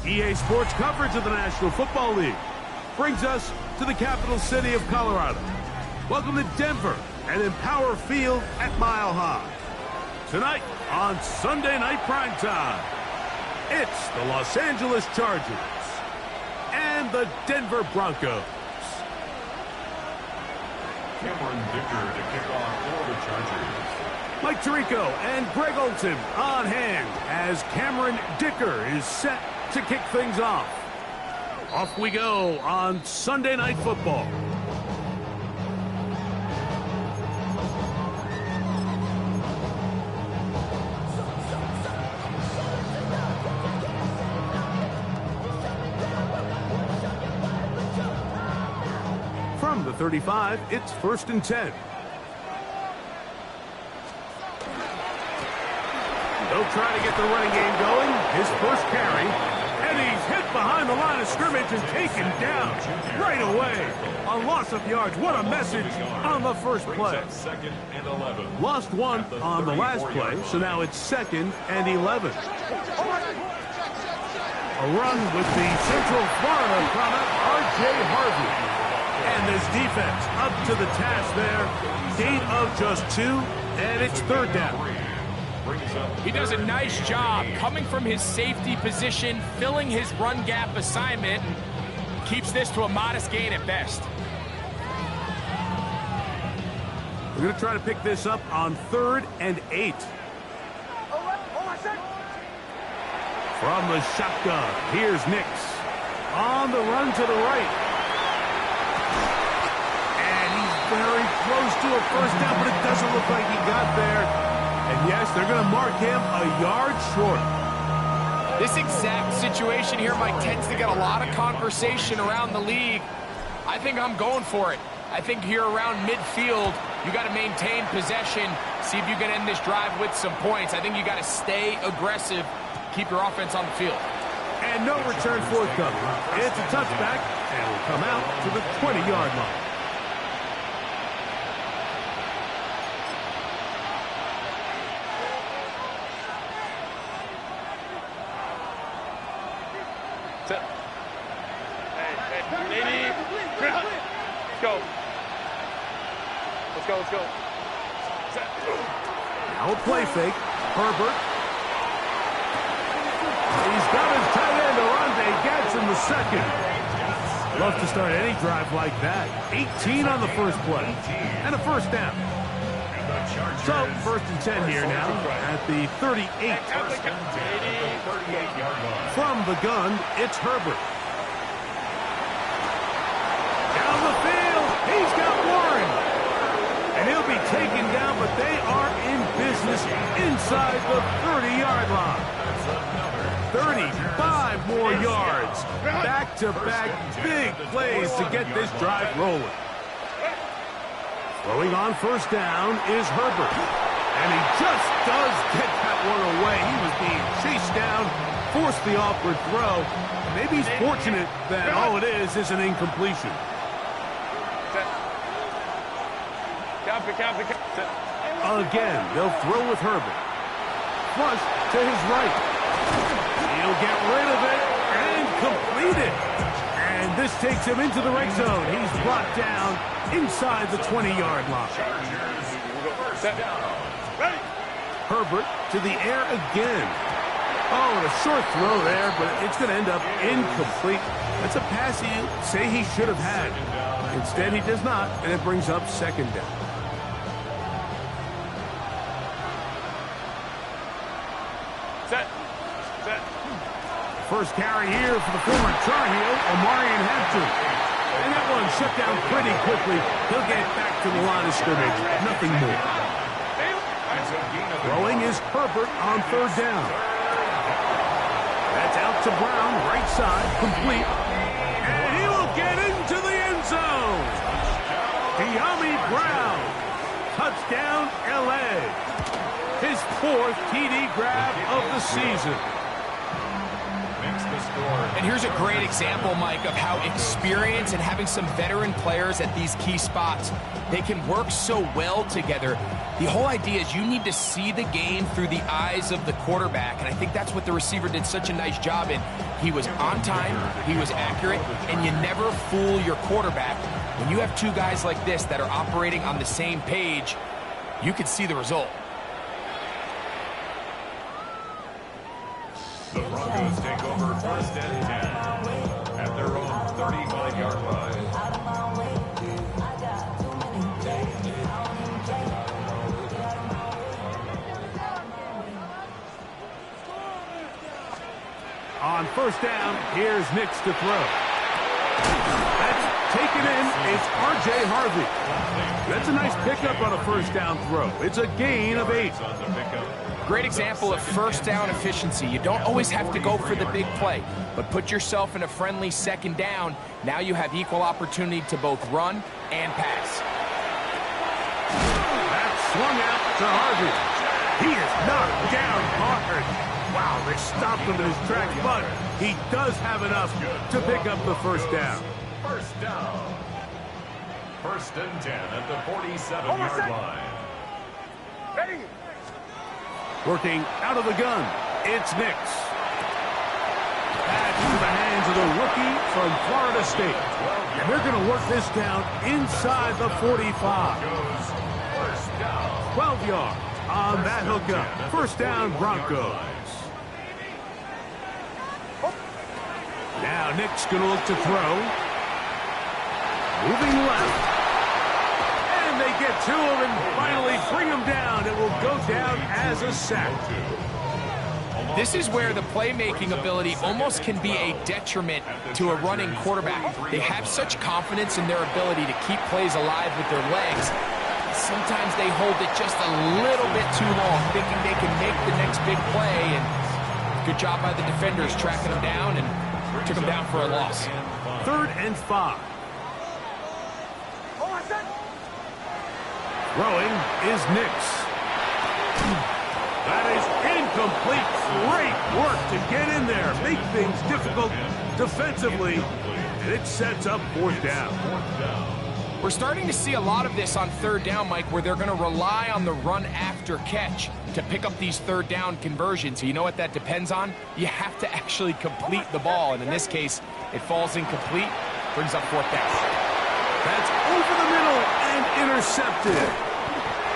EA Sports coverage of the National Football League brings us to the capital city of Colorado. Welcome to Denver and Empower Field at Mile High. Tonight on Sunday Night Primetime, it's the Los Angeles Chargers and the Denver Broncos. Cameron Dicker to kick off for the Chargers. Mike Tirico and Greg Olson on hand as Cameron Dicker is set to kick things off. Off we go on Sunday Night Football. From the 35, it's 1st and 10. They'll try to get the running game going. His first carry. And he's hit behind the line of scrimmage and taken down right away. A loss of yards. What a message on the first play. Second and 11. Lost one on the last play, so now it's 2nd and 11. A run with the Central Florida product, R.J. Harvey. And this defense up to the task there. Gain of just 2, and it's 3rd down. He does a nice job coming from his safety position, filling his run gap assignment, and keeps this to a modest gain at best. We're going to try to pick this up on 3rd and 8. From the shotgun, here's Nix. On the run to the right. And he's very close to a first down, but it doesn't look like he got there. And yes, they're going to mark him a yard short. This exact situation here, Mike, tends to get a lot of conversation around the league. I think I'm going for it. I think here around midfield, you got to maintain possession, see if you can end this drive with some points. I think you got to stay aggressive, keep your offense on the field. And no return forthcoming. It's a touchback, and will come out to the 20-yard line. Let's go. Now a play fake. Herbert. He's got his tight end, Orlando Gadsden the second. Love to start any drive like that. 18 on the first play. And a first down. So, 1st and 10 here now at the 38. From the gun, it's Herbert. Down the field, he's got Warren. And he'll be taken down, but they are in business inside the 30-yard line. 35 more yards. Back-to-back big plays to get this drive rolling. Throwing on first down is Herbert. And he just does get that one away. He was being chased down, forced the awkward throw. Maybe he's fortunate that all it is an incompletion. Again, they'll throw with Herbert. Flush to his right. He'll get rid of it and complete it. And this takes him into the red zone. He's brought down inside the 20-yard line. Herbert to the air again. Oh, and a short throw there, but it's going to end up incomplete. That's a pass you say he should have had. Instead, he does not, and it brings up 2nd down. Set. First carry here for the former Tar Heel, Omarion Hampton. And that one shut down pretty quickly. He'll get back to the line of scrimmage. Nothing more. Throwing is Herbert on 3rd down. That's out to Brown, right side, complete. And he will get into the end zone. De'Ami Brown. Touchdown, L.A. His 4th TD grab of the season. And here's a great example, Mike, of how experience and having some veteran players at these key spots, they can work so well together. The whole idea is you need to see the game through the eyes of the quarterback, and I think that's what the receiver did such a nice job in. He was on time, he was accurate, and you never fool your quarterback. When you have two guys like this that are operating on the same page, you can see the result. The Broncos take over 1st and 10 at their own 35-yard line. On 1st down, here's Nix to throw. That's taken in. It's R.J. Harvey. That's a nice pickup on a 1st down throw. It's a gain of 8. Great example of 1st down efficiency. You don't always have to go for the big play, but put yourself in a friendly 2nd down. Now you have equal opportunity to both run and pass. That's swung out to Harvey. He is knocked down hard. Wow, they stopped him in his tracks, but he does have enough to pick up the 1st down. 1st down. 1st and 10 at the 47-yard line. Ready. Working out of the gun, it's Nix. Back into the hands of the rookie from Florida State. And they're going to work this down inside the 45. 12 yards on that hookup. 1st down, Broncos. Now Nick's going to look to throw. Moving left. And they get to him and finally bring him down. It will go down as a sack. This is where the playmaking ability almost can be a detriment to a running quarterback. They have such confidence in their ability to keep plays alive with their legs. Sometimes they hold it just a little bit too long, thinking they can make the next big play. And good job by the defenders tracking them down and took him down for a loss. 3rd and 5. Throwing is Nix. That is incomplete. Great work to get in there. Make things difficult defensively. And it sets up 4th down. We're starting to see a lot of this on 3rd down, Mike, where they're going to rely on the run after catch to pick up these 3rd down conversions. So you know what that depends on? You have to actually complete the ball. And in this case, it falls incomplete, brings up 4th down. That's over the middle and intercepted.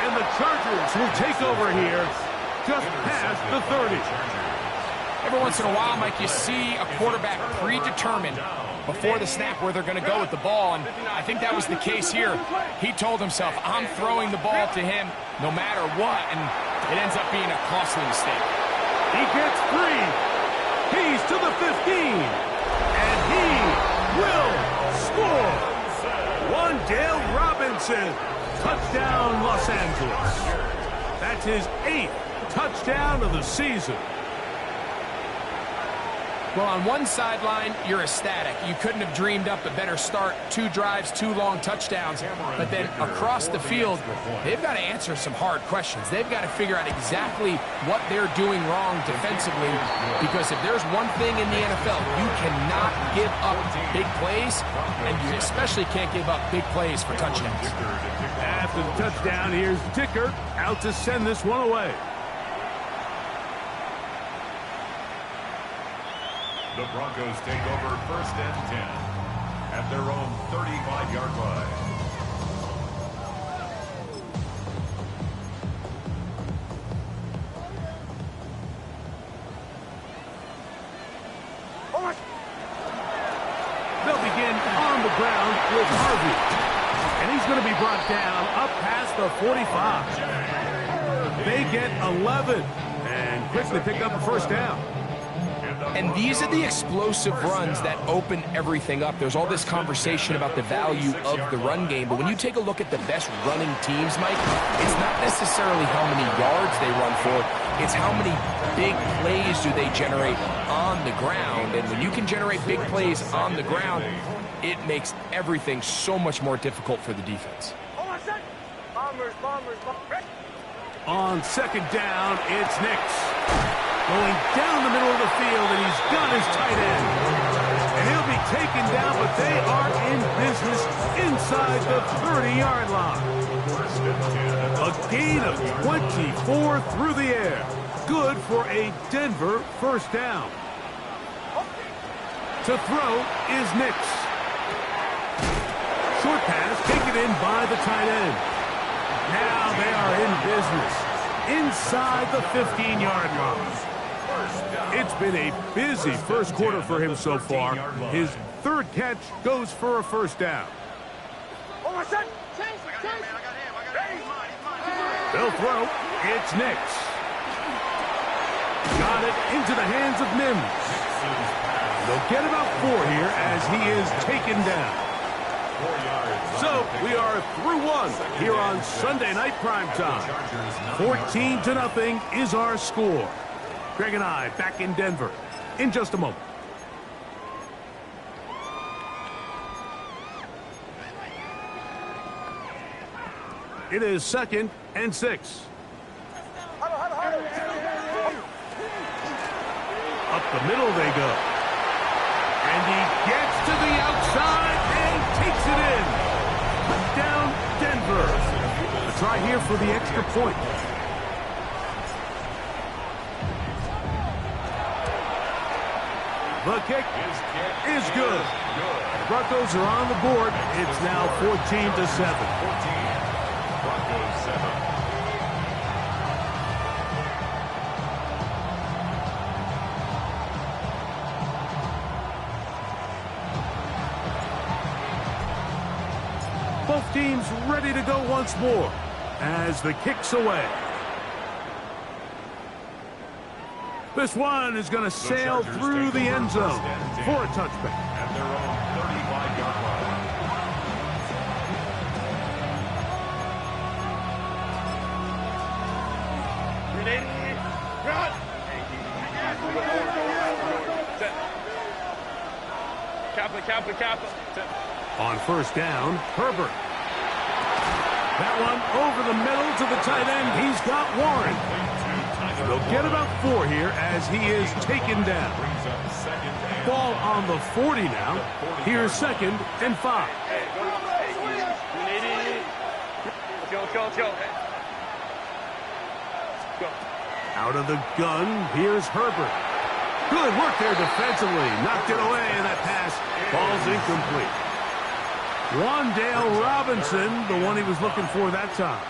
And the Chargers will take over here just past the 30. Every once in a while, Mike, you see a quarterback predetermined before the snap where they're going to go with the ball, and I think that was the case here. He told himself, I'm throwing the ball to him no matter what, and it ends up being a costly mistake. He gets 3. He's to the 15, and he will score. Wan'Dale Robinson, touchdown Los Angeles. That's his 8th touchdown of the season. Well, on one sideline, you're ecstatic. You couldn't have dreamed up a better start. 2 drives, 2 long touchdowns. But then across the field, they've got to answer some hard questions. They've got to figure out exactly what they're doing wrong defensively. Because if there's one thing in the NFL, you cannot give up big plays, and you especially can't give up big plays for touchdowns. After the touchdown, here's Dicker out to send this one away. The Broncos take over 1st and 10 at their own 35-yard line. They'll begin on the ground with Harvey. And he's going to be brought down up past the 45. They get 11 and quickly pick up a 1st down. And these are the explosive runs that open everything up. There's all this conversation about the value of the run game, but when you take a look at the best running teams, Mike, it's not necessarily how many yards they run for, it's how many big plays do they generate on the ground. And when you can generate big plays on the ground, it makes everything so much more difficult for the defense. On 2nd down, it's Nix. Going down the middle of the field, and he's got his tight end. And he'll be taken down, but they are in business inside the 30-yard line. A gain of 24 through the air. Good for a Denver first down. To throw is Nix. Short pass taken in by the tight end. Now they are in business inside the 15-yard line. It's been a busy first quarter for him so far. His third catch goes for a first down. They'll throw. It's Nix. Got it into the hands of Mims. They'll get about 4 here as he is taken down. So we are through one here on Sunday Night Primetime. 14-0 is our score. Greg and I back in Denver in just a moment. It is 2nd and 6. Up the middle they go. And he gets to the outside and takes it in. Touchdown, Denver. A try here for the extra point. The kick is good. The Broncos are on the board. It's now 14-7. Broncos 7. Both teams ready to go once more as the kick's away. This one is going to sail through the end zone for a touchback. At their own 35-yard line. On first down, Herbert. That one over the middle to the tight end. He's got Warren. They'll get about 4 here as he is taken down. Ball on the 40 now. Here's 2nd and 5. Out of the gun, here's Herbert. Good work there defensively. Knocked it away, and that pass falls incomplete. Wandale Robinson, the one he was looking for that time.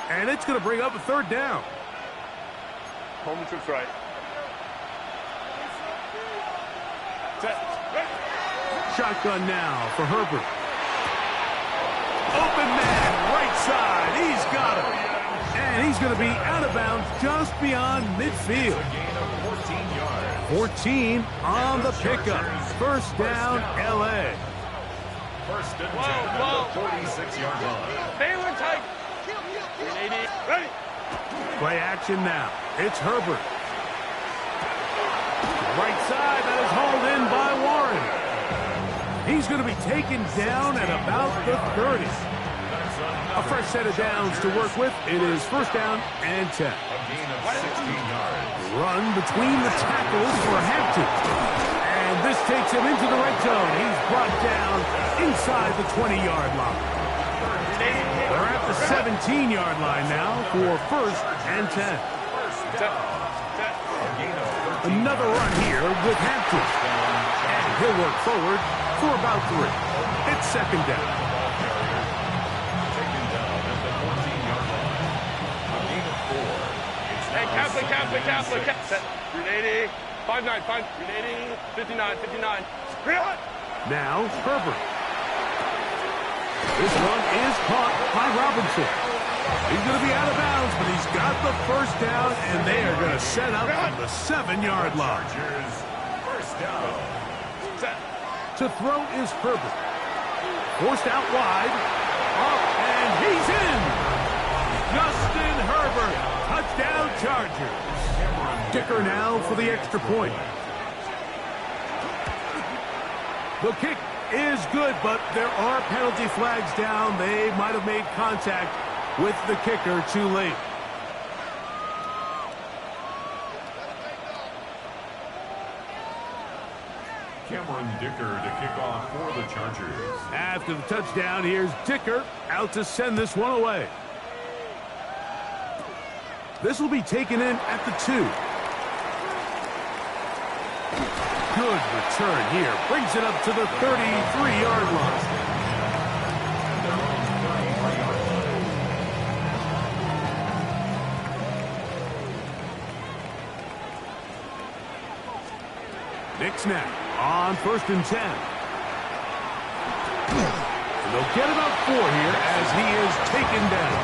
And it's going to bring up a 3rd down. Home trips right. Shotgun now for Herbert. Open man, right side. He's got him. And he's going to be out of bounds just beyond midfield. 14 on the pickup. First down, L.A. First and 10 at the 46-yard line. Baylor tight. Ready. Play action now. It's Herbert. Right side, that is hauled in by Warren. He's going to be taken down at about the 30. A fresh set of downs to work with. It is first down and 10. A gain of 16 yards. Run between the tackles for Hampton. And this takes him into the red zone. He's brought down inside the 20-yard line. They're at the 17-yard line now for first and 10. Another run here with Hampton. And he'll work forward for about 3. It's 2nd down. Taken down at the 14-yard line. A gain of 4. Hey, Kaplan. 380. 5-9, 380. 59. Now, Herbert. This one is caught by Robinson. He's going to be out of bounds, but he's got the first down, and they are going to set up from the 7-yard line. First down. To throw is Herbert. Forced out wide. Up, and he's in. Justin Herbert. Touchdown Chargers. Kicker now for the extra point. The kick is good, but there are penalty flags down. They might have made contact with the kicker too late. Cameron Dicker to kick off for the Chargers. After the touchdown, here's Dicker out to send this one away. This will be taken in at the 2. Good return here. Brings it up to the 33-yard line. Nick snap on 1st and 10. And they'll get about 4 here as he is taken down.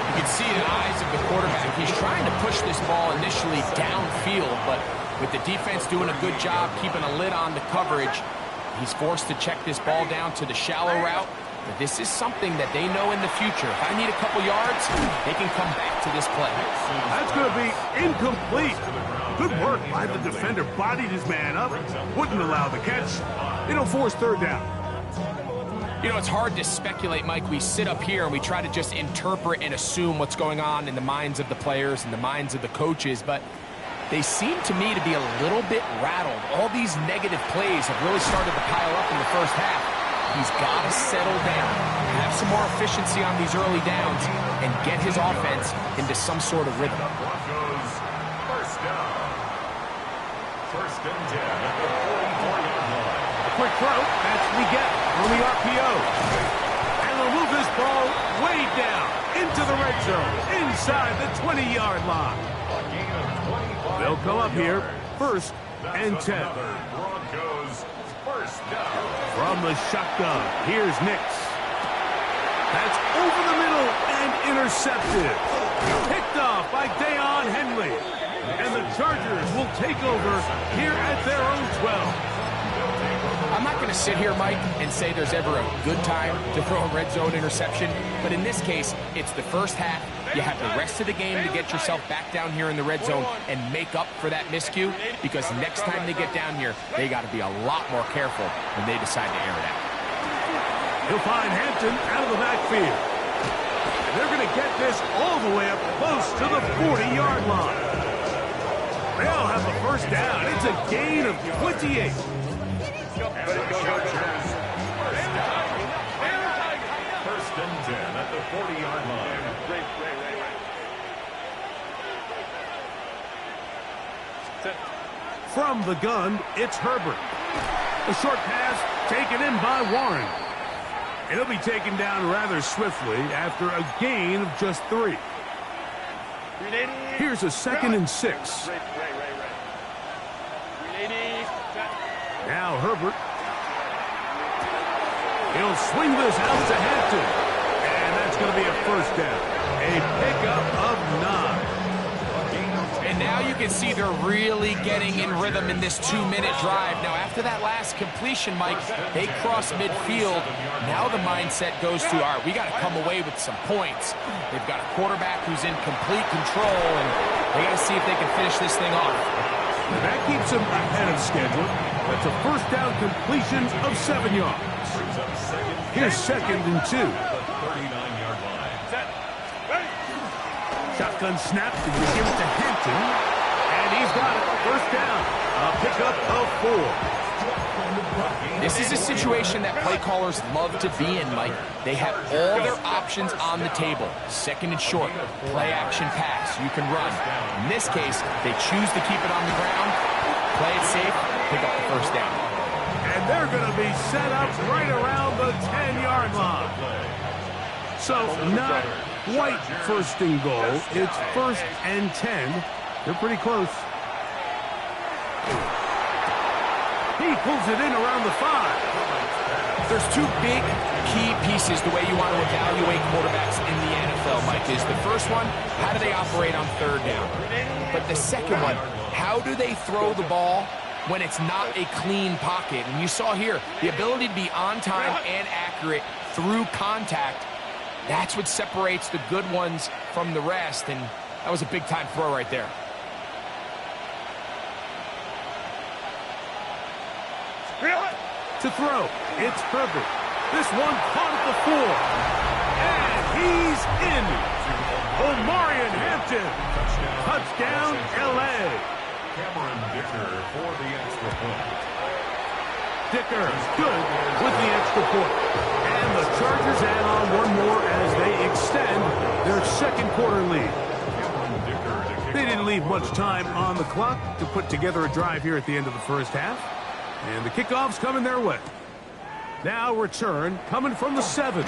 You can see the eyes of the quarterback. He's trying to push this ball initially downfield, but with the defense doing a good job keeping a lid on the coverage, he's forced to check this ball down to the shallow route. But this is something that they know in the future. If I need a couple yards, they can come back to this play. That's going to be incomplete. Good work by the defender. Bodied his man up. Wouldn't allow the catch. It'll force 3rd down. You know, it's hard to speculate, Mike. We sit up here and we try to just interpret and assume what's going on in the minds of the players and the minds of the coaches, but they seem to me to be a little bit rattled. All these negative plays have really started to pile up in the first half. He's got to settle down, have some more efficiency on these early downs, and get his offense into some sort of rhythm. Broncos, first down. 1st and 10 at the 44-yard line. A quick throw. That's Leggett on the RPO. And they'll move this ball way down into the red zone, inside the 20-yard line. A gain of 25 They'll come up here, yards. 1st and 10. Another Broncos first down. From the shotgun, here's Nix. That's over the middle and intercepted. Picked off by Deion Henley. And the Chargers will take over here at their own 12. I'm not going to sit here, Mike, and say there's ever a good time to throw a red zone interception, but in this case, it's the first half. You have the rest of the game to get yourself back down here in the red zone and make up for that miscue, because next time they get down here, they got to be a lot more careful when they decide to air it out. He'll find Hampton out of the backfield. And they're going to get this all the way up close to the 40-yard line. They'll have the first down. It's a gain of 28. Chargers first down. 1st and 10 at the 40-yard line. From the gun, it's Herbert. A short pass taken in by Warren. It'll be taken down rather swiftly after a gain of just 3. Here's a 2nd and 6. Now Herbert. He'll swing this out to Hampton. And that's going to be a first down. A pickup of 9. And now you can see they're really getting in rhythm in this 2-minute drive. Now, after that last completion, Mike, they cross midfield. Now the mindset goes to, all right, we got to come away with some points. They've got a quarterback who's in complete control, and they got to see if they can finish this thing off. That keeps them ahead of schedule. That's a first down completion of 7 yards. Here's 2nd and 2. 39-yard line. Shotgun snap. Did you give it to Hampton? And he's got it. First down. A pickup of 4. This is a situation that play callers love to be in, Mike. They have all their options on the table. 2nd and short, play action pass. You can run. In this case, they choose to keep it on the ground, play it safe, pick up the first down. And they're going to be set up right around the 10-yard line. So not quite 1st and goal. It's 1st and 10. They're pretty close. He pulls it in around the 5. There's 2 big key pieces the way you want to evaluate quarterbacks in the NFL, Mike. Is the first one, how do they operate on 3rd down? But the second one, how do they throw the ball when it's not a clean pocket? And you saw here, the ability to be on time and accurate through contact, that's what separates the good ones from the rest, and that was a big-time throw right there. To throw, it's Herbert. This one caught at the 4. And he's in. Omarion Hampton. Touchdown, L.A. Cameron Dicker for the extra point. Dicker, good with the extra point. And the Chargers add on one more as they extend their second quarter lead. They didn't leave much time on the clock to put together a drive here at the end of the first half. And the kickoff's coming their way. Now return coming from the 7.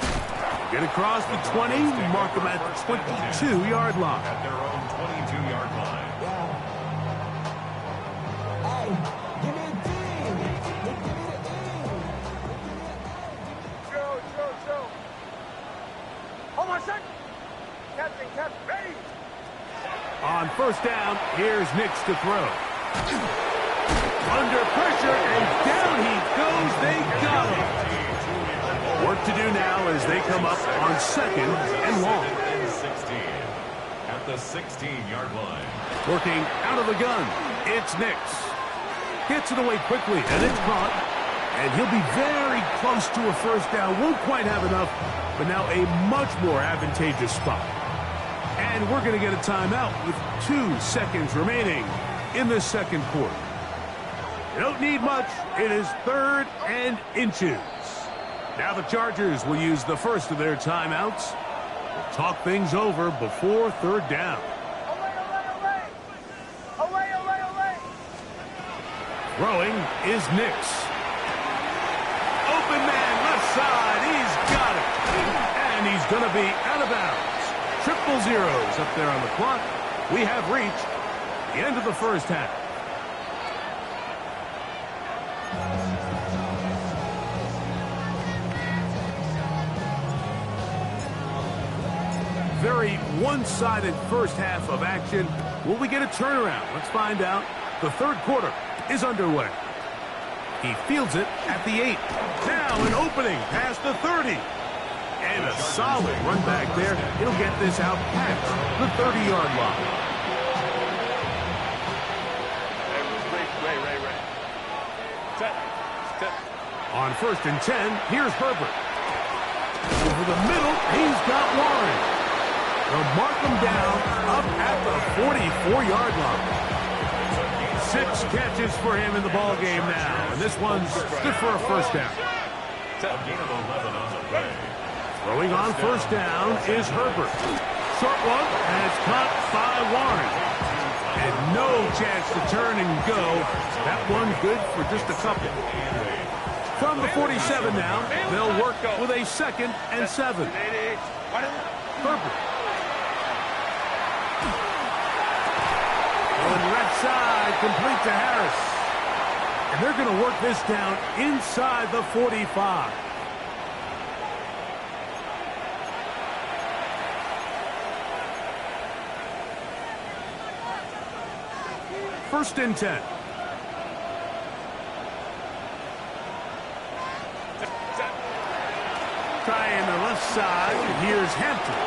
Get across the 20, mark them at the 22-yard line. At their own 22-yard line. Hold on a second. Captain, ready. On first down, here's Nix to throw. Under pressure, and down he goes. They got him. Work to do now as they come up on second and long. 16 at the 16-yard line. Working out of the gun, it's Nix. Gets it away quickly, and it's caught. And he'll be very close to a first down. Won't quite have enough, but now a much more advantageous spot. And we're going to get a timeout with 2 seconds remaining in the second quarter. You don't need much. It is 3rd and inches. Now the Chargers will use the first of their timeouts. We'll talk things over before 3rd down. Throwing is Nix. Open man, left side. He's got it. And he's going to be out of bounds. 000 up there on the clock. We have reached the end of the first half. Very one-sided first half of action. Will we get a turnaround? Let's find out. The third quarter is underway. He fields it at the 8. Now an opening past the 30. And a solid run back there. He'll get this out past the 30-yard line. Ray. Set. On 1st and 10, here's Herbert. Over the middle, he's got Warren. They'll mark him down up at the 44-yard line. 6 catches for him in the ball game now. And this one's good for a first down. A gain of 11 on the play. Throwing on first down is Herbert. Short one, and it's caught by Warren. And no chance to turn and go. That one good for just a couple. From the 47 now, they'll work with a 2nd and 7. Herbert. On left side, complete to Harris. And they're going to work this down inside the 45. First and 10. Trying the left side. Here's Hampton.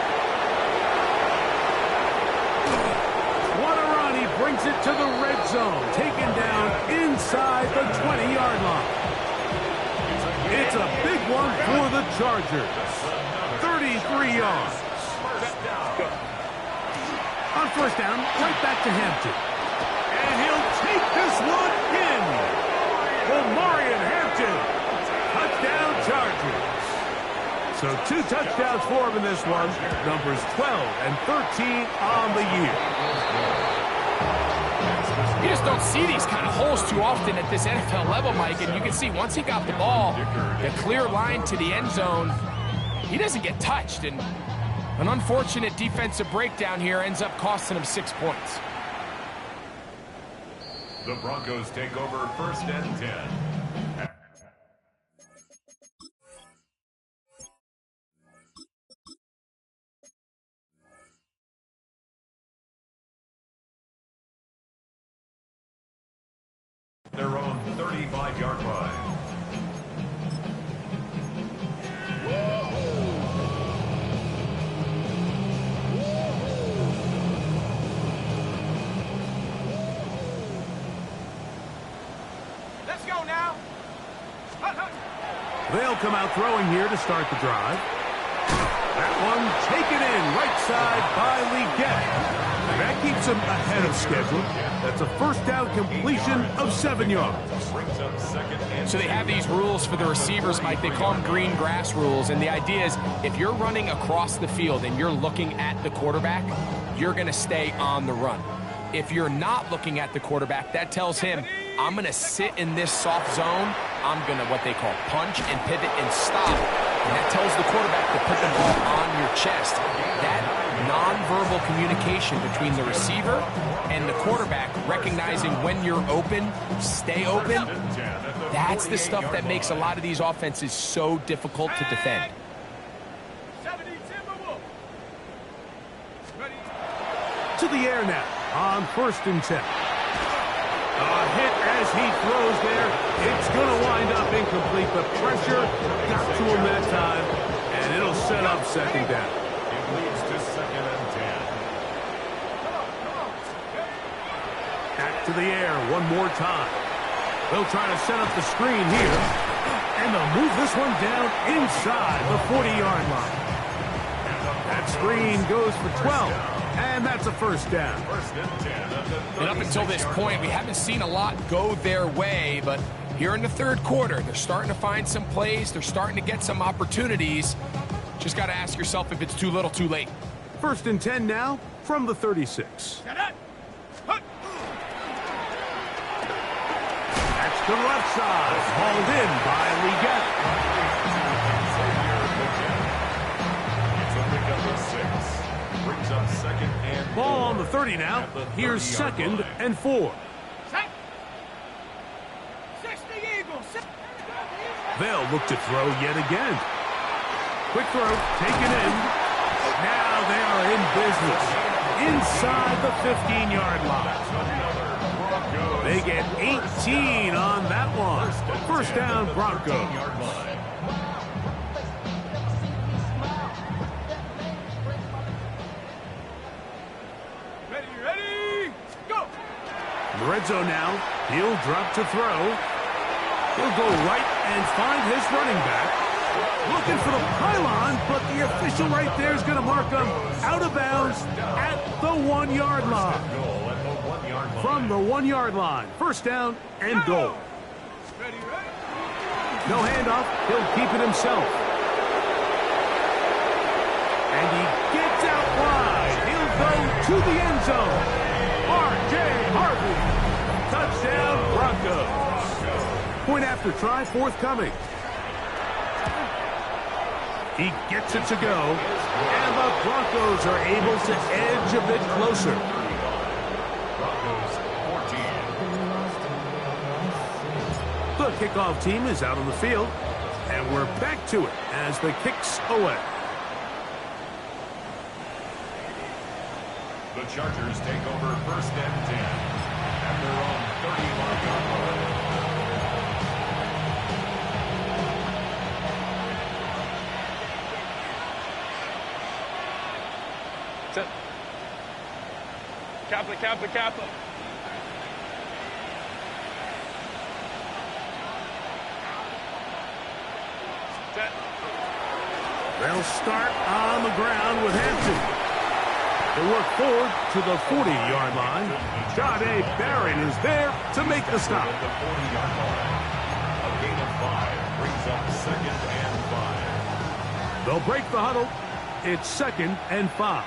What a run. He brings it to the red zone. Taken down inside the 20-yard line. It's a big one for the Chargers. 33 yards. On first down, right back to Hampton. And he'll take this one in. Omarion Hampton. Touchdown Chargers. So 2 touchdowns for him in this one. Numbers 12 and 13 on the year. You just don't see these kind of holes too often at this NFL level, Mike. And you can see once he got the ball, the clear line to the end zone, he doesn't get touched. And an unfortunate defensive breakdown here ends up costing him 6 points. The Broncos take over 1st and 10. Their own 35-yard line. Let's go now. They'll come out throwing here to start the drive. That one taken in right side by Legette. That keeps him ahead of schedule. That's a first down completion of 7 yards. So they have these rules for the receivers, Mike. They call them green grass rules. And the idea is if you're running across the field and you're looking at the quarterback, you're going to stay on the run. If you're not looking at the quarterback, that tells him, I'm going to sit in this soft zone. I'm going to what they call punch and pivot and stop. And that tells the quarterback to put the ball on your chest. That nonverbal communication between the receiver and the quarterback, recognizing when you're open, stay open, that's the stuff that makes a lot of these offenses so difficult to defend. To the air now on 1st and 10. A hit as he throws there. It's going to wind up incomplete. The pressure got to him that time, and it'll set up 2nd down. It leads to 2nd and 10. Back to the air one more time. They'll try to set up the screen here, and they'll move this one down inside the 40-yard line. That screen goes for 12. And that's a 1st down. And up until this point, we haven't seen a lot go their way, but here in the 3rd quarter, they're starting to find some plays. They're starting to get some opportunities. Just got to ask yourself if it's too little, too late. 1st and 10 now from the 36. That's to the left side. Hauled in by Legit. Brings up 2nd and Ball on the 30 now. Here's 2nd and 4. They'll look to throw yet again. Quick throw, taken in. Now they are in business. Inside the 15-yard line. They get 18 on that one. 1st down, Broncos. In the red zone now, he'll drop to throw. He'll go right and find his running back. Looking for the pylon, but the official right there is going to mark him out of bounds at the 1-yard line. From the 1-yard line, 1st down and goal. No handoff, he'll keep it himself. And he gets out wide. He'll go to the end zone. R.J. Harvey. Touchdown, Broncos. Point after try forthcoming. He gets it to go, and the Broncos are able to edge a bit closer. Broncos 14. The kickoff team is out on the field, and we're back to it as the kick's away. The Chargers take over 1st and 10 at their own 31-yard line. Kappa. They'll start on the ground with Hampton. They work forward to the 40-yard line. Jahdae Barrett is there to make the stop. The 40-yard line. A gain of 5 brings up 2nd and 5. They'll break the huddle. It's 2nd and 5.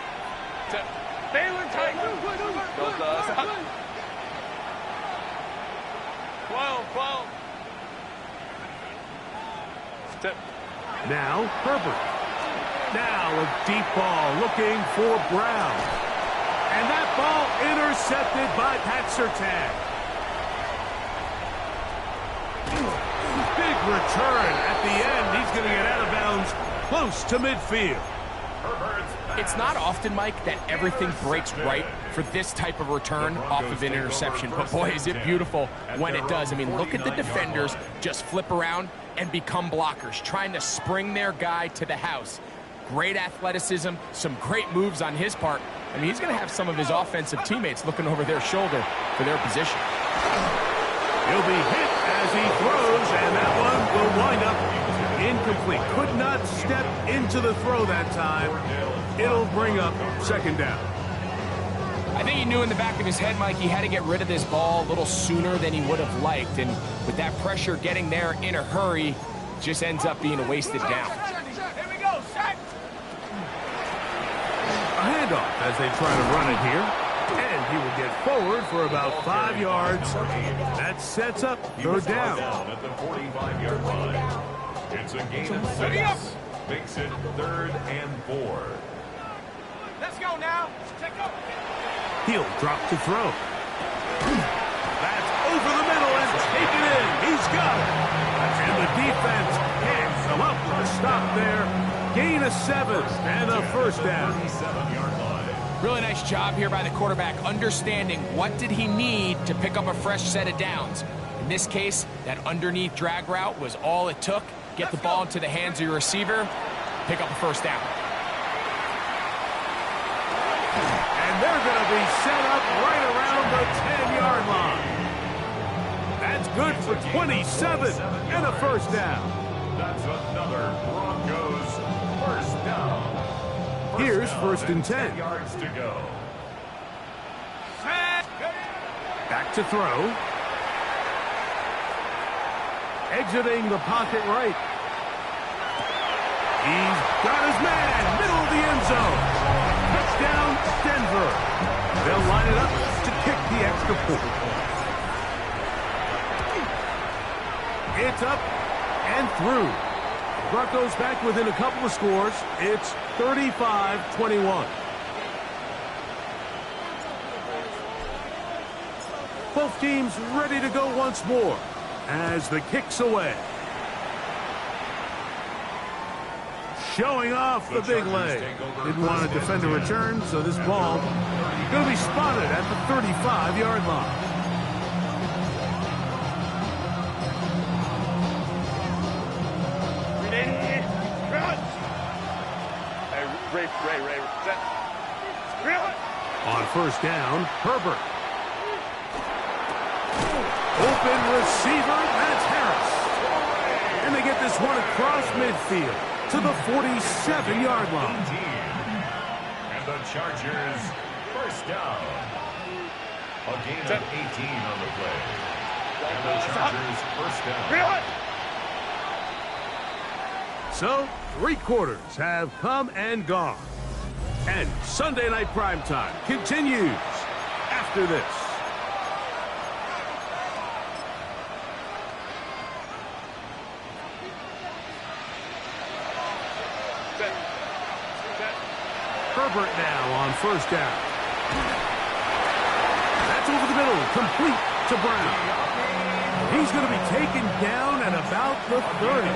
Balin tight. 12. Now Herbert. Now a deep ball looking for Brown. And that ball intercepted by Pat Surtain. Big return at the end. He's going to get out of bounds close to midfield. It's not often, Mike, that everything breaks right for this type of return off of an interception. But boy, is it beautiful when it does. I mean, look at the defenders just flip around and become blockers, trying to spring their guy to the house. Great athleticism, some great moves on his part. I mean, he's going to have some of his offensive teammates looking over their shoulder for their position. He'll be hit as he throws, and that one will wind up incomplete. Could not step into the throw that time. It'll bring up 2nd down. I I think he knew in the back of his head, Mike, he had to get rid of this ball a little sooner than he would have liked. And with that pressure getting there in a hurry, just ends up being a wasted down. Here we go, set. A handoff as they try to run it here. And he will get forward for about 5 yards. That sets up third down. At the 45-yard line. It's a gain of 6. Makes it 3rd and 4. Let's go now. Take up. He'll drop to throw. That's over the middle and taken in. He's got it. And the defense can't come up with a stop there. Gain of 7 and a first down. 37-yard line. Really nice job here by the quarterback, understanding what did he need to pick up a fresh set of downs. In this case, that underneath drag route was all it took. Get the ball into the hands of your receiver, pick up a first down. And they're going to be set up right around the 10-yard line. That's good for 27 and a first down. That's another Broncos first down. Here's down first and 10. 10 yards to go. Back to throw. Exiting the pocket right. He's got his man, middle of the end zone. Touchdown, Denver. They'll line it up to kick the extra point. It's up and through. Broncos back within a couple of scores. It's 35-21. Both teams ready to go once more as the kick's away. Showing off the big leg. Didn't want to defend a return, so this ball going to be spotted at the 35-yard line. Ray, set. On first down, Herbert. Open receiver, that's Harris. And they get this one across midfield to the 47-yard line. And the Chargers first down. A gain of 18 on the play. And the Chargers first down. So, 3 quarters have come and gone. And Sunday Night Primetime continues after this. Herbert now on first down. That's over the middle, complete to Brown. He's going to be taken down at about the 30.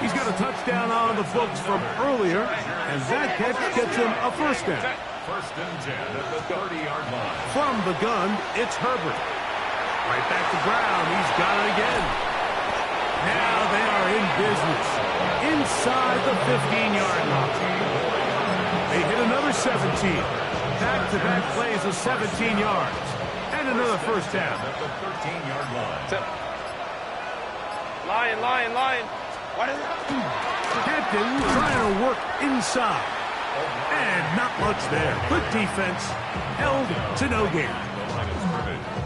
He's got a touchdown on the books from earlier, and that catch gets him a first down. First and 10 at the 30-yard line. From the gun, it's Herbert. Right back to Brown. He's got it again. Now they are in business inside the 15-yard line. They hit another 17. Back-to-back plays of 17 yards. And another first down. At the 13-yard line. Lion. What is it? Hampton trying to work inside. And not much there. Good defense. Held to no gain.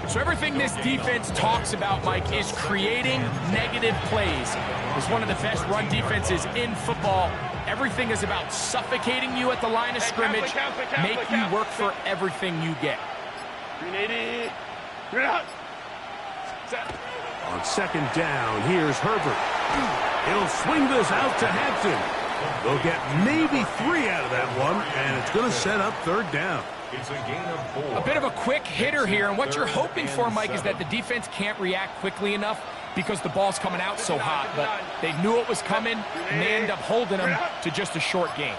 So everything this defense talks about, Mike, is creating negative plays. It's one of the best run defenses in football. Everything is about suffocating you at the line of scrimmage, make you work for everything you get. 380. On second down, here's Herbert. He'll swing this out to Hampton. They'll get maybe 3 out of that one, and it's going to set up third down. It's a gain of 4. A bit of a quick hitter here, and what you're hoping for, Mike, is that the defense can't react quickly enough because the ball's coming out so hot, but they knew it was coming, and they end up holding them to just a short gain.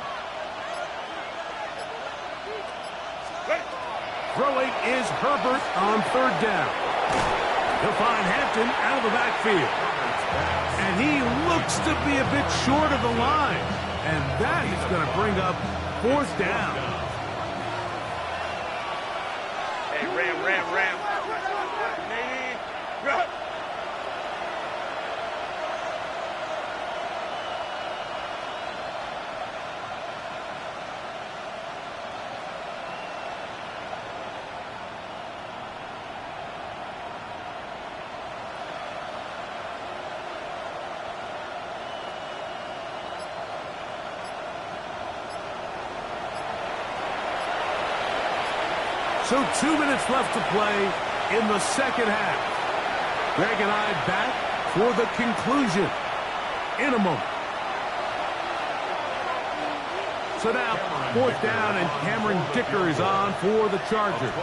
Throwing is Herbert on third down. He'll find Hampton out of the backfield. And he looks to be a bit short of the line. And that is going to bring up fourth down. Hey, Ram. So 2 minutes left to play in the second half. Greg and I back for the conclusion in a moment. So now, 4th down, and Cameron Dicker is on for the Chargers.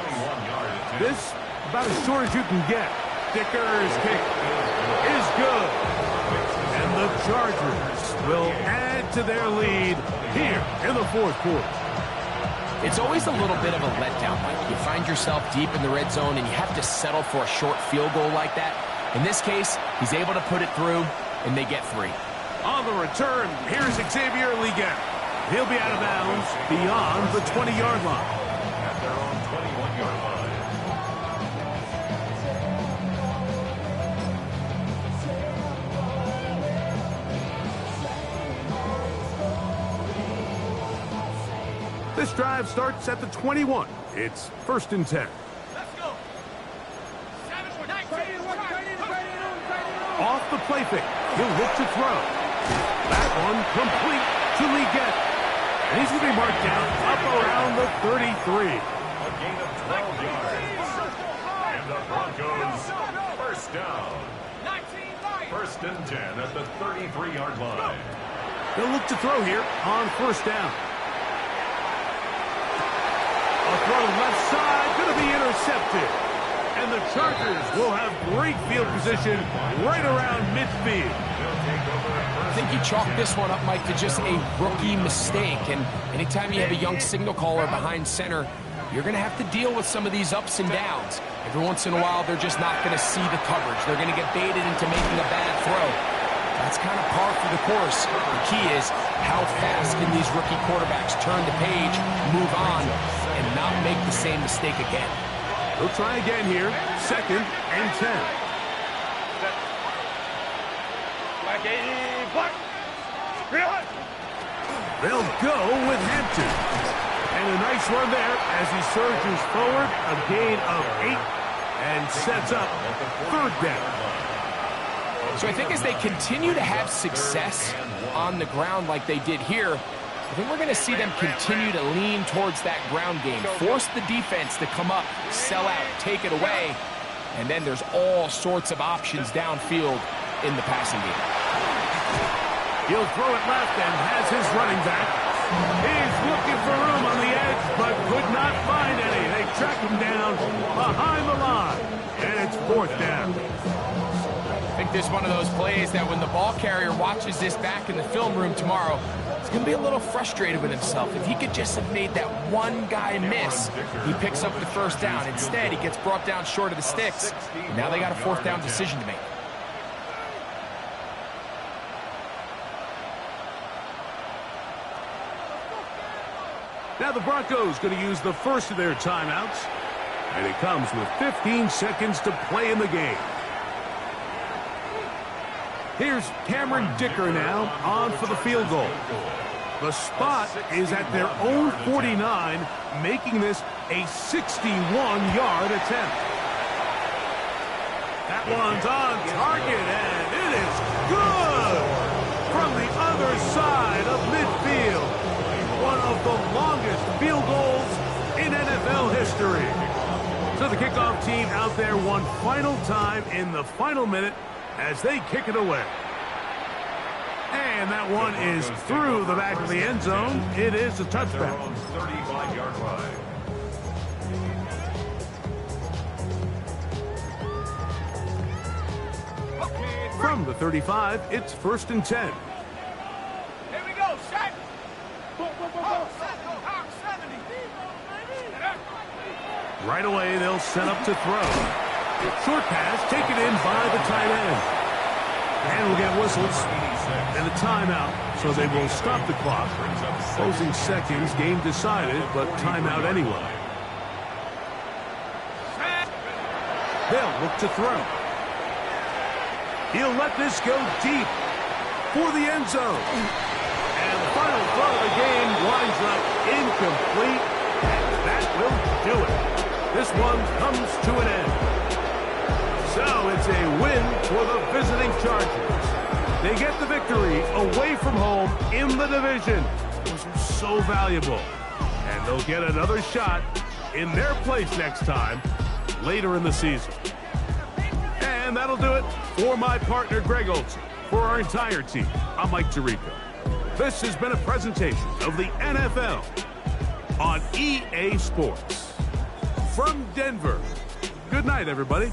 This, about as short as you can get. Dicker's kick is good. And the Chargers will add to their lead here in the 4th quarter. It's always a little bit of a letdown, Mike. You find yourself deep in the red zone, and you have to settle for a short field goal like that. In this case, he's able to put it through, and they get 3. On the return, here's Xavier Leggett. He'll be out of bounds beyond the 20-yard line. At their own 21-yard line. This drive starts at the 21. It's 1st and 10. Let's go. Off the play fake. He'll look to throw. That one complete to Leggett. And he's going to be marked down up around the 33. A gain of 12 yards. And the Broncos, 1st down. 1st and 10 at the 33-yard line. They'll look to throw here on 1st down. A throw left side, going to be intercepted. And the Chargers will have great field position right around midfield. I think you chalk this one up, Mike, to just a rookie mistake. And anytime you have a young signal caller behind center, you're going to have to deal with some of these ups and downs. Every once in a while, they're just not going to see the coverage. They're going to get baited into making a bad throw. That's kind of par for the course. The key is how fast can these rookie quarterbacks turn the page, move on, and not make the same mistake again. They'll try again here. 2nd and 10. They'll go with Hampton. And a nice run there as he surges forward. A gain of 8 and sets up 3rd down. So I think as they continue to have success on the ground like they did here, I think we're going to see them continue to lean towards that ground game, force the defense to come up, sell out, take it away, and then there's all sorts of options downfield in the passing game. He'll throw it left and has his running back. He's looking for room on the edge, but could not find any. They track him down behind the line, and it's 4th down. I think this is one of those plays that when the ball carrier watches this back in the film room tomorrow, he's going to be a little frustrated with himself. If he could just have made that one guy miss, he picks up the 1st down. Instead, he gets brought down short of the sticks. Now they got a 4th down decision to make. Now the Broncos going to use the first of their timeouts. And it comes with 15 seconds to play in the game. Here's Cameron Dicker now on for the field goal. The spot is at their own 49, making this a 61-yard attempt. That one's on target, and it is good from the other side of midfield. One of the longest field goals in NFL history. So the kickoff team out there one final time in the final minute as they kick it away. And that one is through the back of the end zone. It is a touchback. 35-yard line. From the 35, it's 1st and 10. Here we go, set. Right away, they'll set up to throw. Short pass taken in by the tight end. And we'll get whistles and a timeout, so they will stop the clock. Closing seconds, game decided, but timeout anyway. They'll look to throw. He'll let this go deep for the end zone. And the final throw of the game winds up incomplete, and that will do it. This one comes to an end. So it's a win for the visiting Chargers. They get the victory away from home in the division. Those are so valuable. And they'll get another shot in their place next time later in the season. And that'll do it for my partner, Greg Olson. For our entire team, I'm Mike Tirico. This has been a presentation of the NFL on EA Sports. From Denver, good night, everybody.